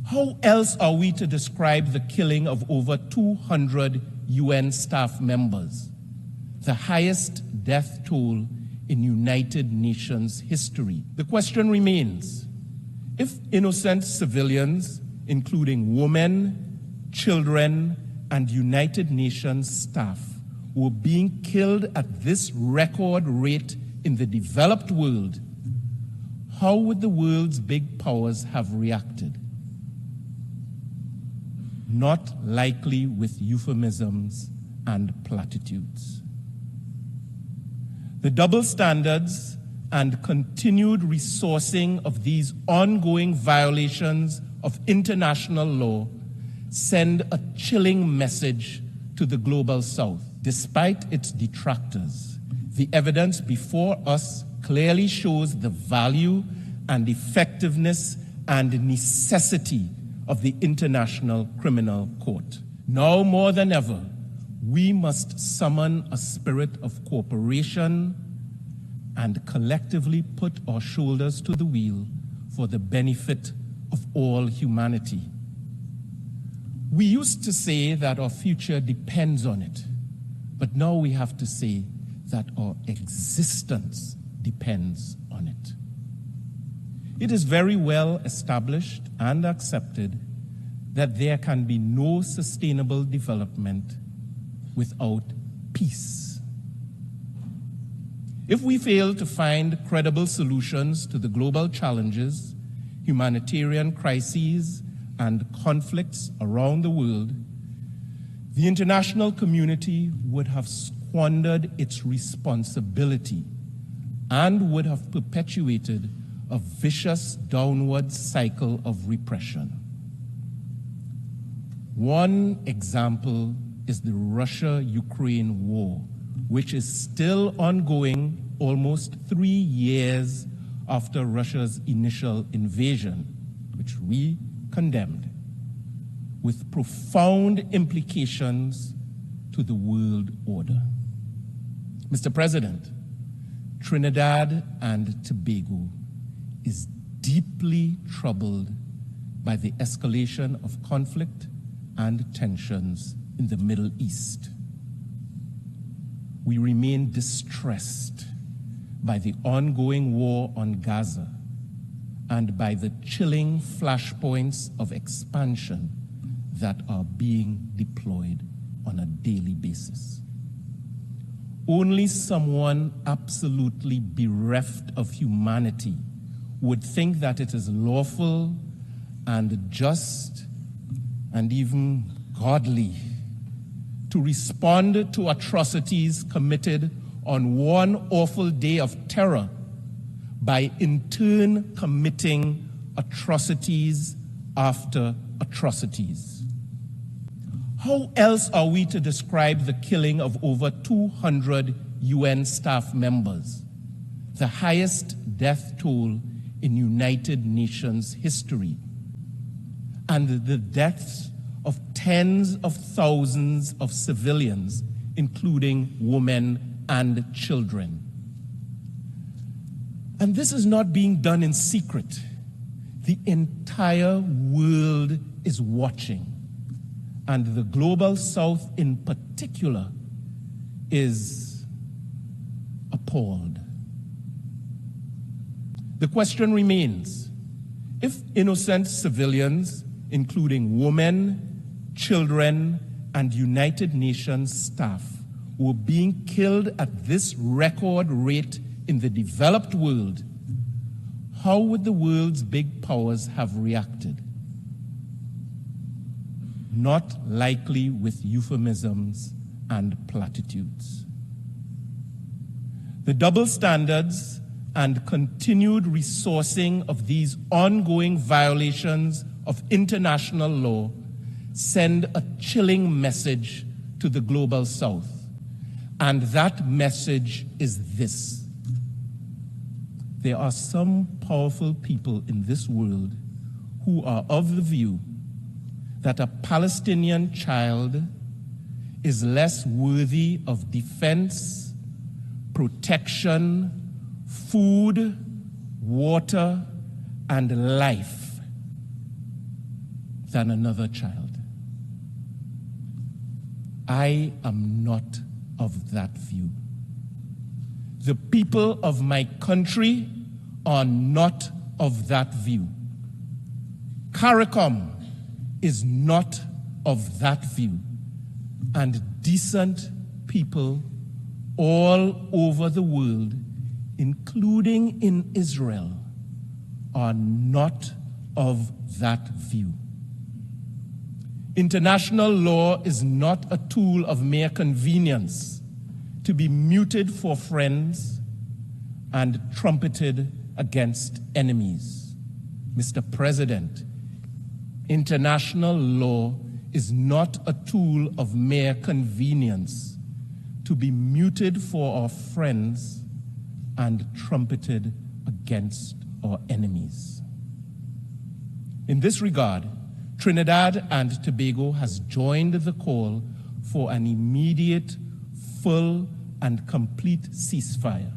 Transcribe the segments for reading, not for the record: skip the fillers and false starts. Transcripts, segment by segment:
How else are we to describe the killing of over 200 UN staff members, the highest death toll in United Nations history? The question remains, if innocent civilians, including women, children, and United Nations staff, were being killed at this record rate in the developed world, how would the world's big powers have reacted? Not likely with euphemisms and platitudes. The double standards and continued resourcing of these ongoing violations of international law send a chilling message to the global South. Despite its detractors, the evidence before us clearly shows the value and effectiveness and necessity of the International Criminal Court. Now more than ever, we must summon a spirit of cooperation and collectively put our shoulders to the wheel for the benefit of all humanity. We used to say that our future depends on it, but now we have to say that our existence depends on it. It is very well established and accepted that there can be no sustainable development without peace. If we fail to find credible solutions to the global challenges, humanitarian crises, and conflicts around the world, the international community would have squandered its responsibility and would have perpetuated a vicious downward cycle of repression. One example is the Russia-Ukraine war, which is still ongoing almost 3 years after Russia's initial invasion, which we condemned, with profound implications to the world order. Mr. President, Trinidad and Tobago is deeply troubled by the escalation of conflict and tensions in the Middle East. We remain distressed by the ongoing war on Gaza and by the chilling flashpoints of expansion that are being deployed on a daily basis. Only someone absolutely bereft of humanity would think that it is lawful and just and even godly to respond to atrocities committed on one awful day of terror by in turn committing atrocities after atrocities. How else are we to describe the killing of over 200 UN staff members, the highest death toll in United Nations history, and the deaths of tens of thousands of civilians, including women and children? And this is not being done in secret. The entire world is watching, and the global South in particular is appalled. The question remains, if innocent civilians, including women, children, and United Nations staff, were being killed at this record rate in the developed world, how would the world's big powers have reacted? Not likely with euphemisms and platitudes. The double standards and continued resourcing of these ongoing violations of international law send a chilling message to the global South. And that message is this: there are some powerful people in this world who are of the view that a Palestinian child is less worthy of defense, protection, food, water, and life than another child. I am not of that view. The people of my country are not of that view. CARICOM is not of that view. And decent people all over the world, including in Israel, are not of that view. International law is not a tool of mere convenience to be muted for friends and trumpeted against enemies. Mr. President, international law is not a tool of mere convenience to be muted for our friends and trumpeted against our enemies. In this regard, Trinidad and Tobago has joined the call for an immediate, full, and complete ceasefire,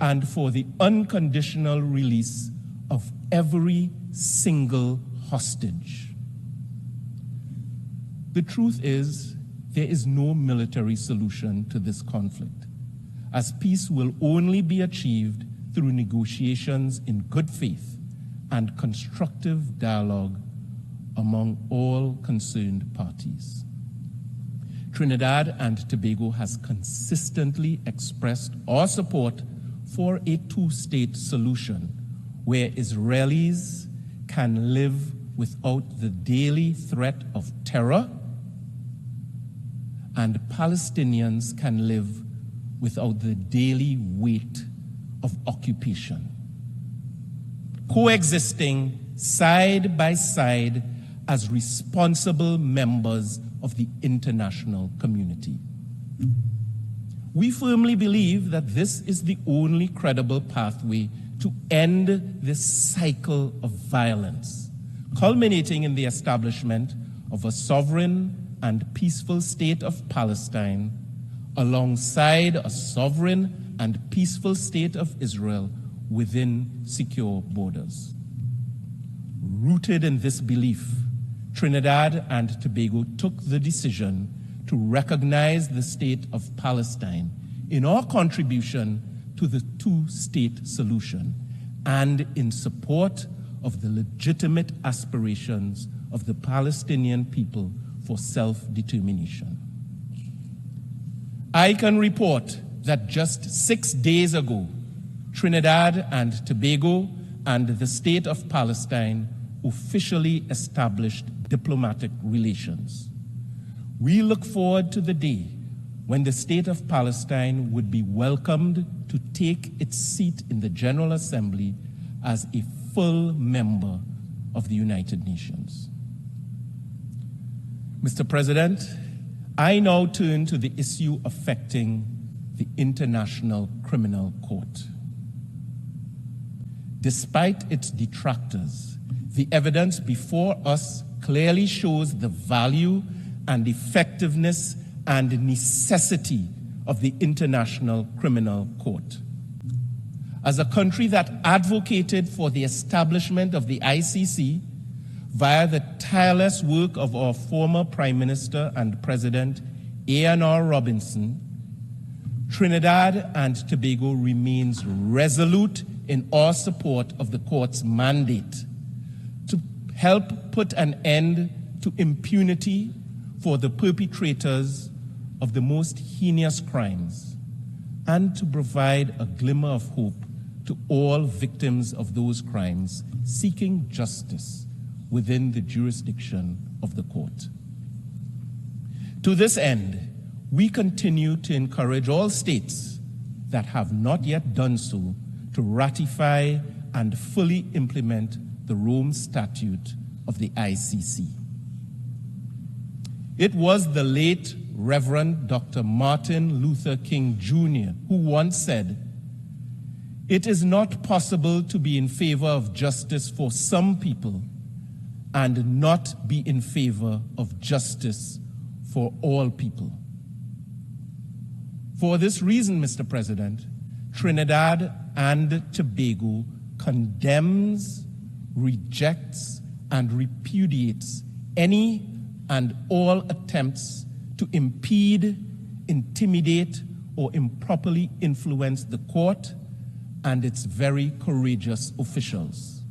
and for the unconditional release of every single hostage. The truth is, there is no military solution to this conflict, as peace will only be achieved through negotiations in good faith and constructive dialogue among all concerned parties. Trinidad and Tobago has consistently expressed our support for a two-state solution where Israelis can live without the daily threat of terror and Palestinians can live without the daily weight of occupation, coexisting side by side as responsible members of the international community. We firmly believe that this is the only credible pathway to end this cycle of violence, culminating in the establishment of a sovereign and peaceful state of Palestine alongside a sovereign and peaceful state of Israel within secure borders. Rooted in this belief, Trinidad and Tobago took the decision to recognize the state of Palestine in our contribution to the two-state solution and in support of the legitimate aspirations of the Palestinian people for self-determination. I can report that just 6 days ago, Trinidad and Tobago and the State of Palestine officially established diplomatic relations. We look forward to the day when the State of Palestine would be welcomed to take its seat in the General Assembly as a full member of the United Nations. Mr. President, I now turn to the issue affecting the International Criminal Court. Despite its detractors, the evidence before us clearly shows the value and effectiveness and necessity of the International Criminal Court. As a country that advocated for the establishment of the ICC via the tireless work of our former Prime Minister and President, A.N.R. Robinson, Trinidad and Tobago remains resolute in our support of the court's mandate to help put an end to impunity for the perpetrators of the most heinous crimes and to provide a glimmer of hope to all victims of those crimes seeking justice within the jurisdiction of the court. To this end, we continue to encourage all states that have not yet done so to ratify and fully implement the Rome Statute of the ICC. It was the late Reverend Dr. Martin Luther King Jr. who once said, "It is not possible to be in favor of justice for some people and not be in favor of justice for all people." For this reason, Mr. President, Trinidad and Tobago condemns, rejects, and repudiates any and all attempts to impede, intimidate, or improperly influence the court and its very courageous officials.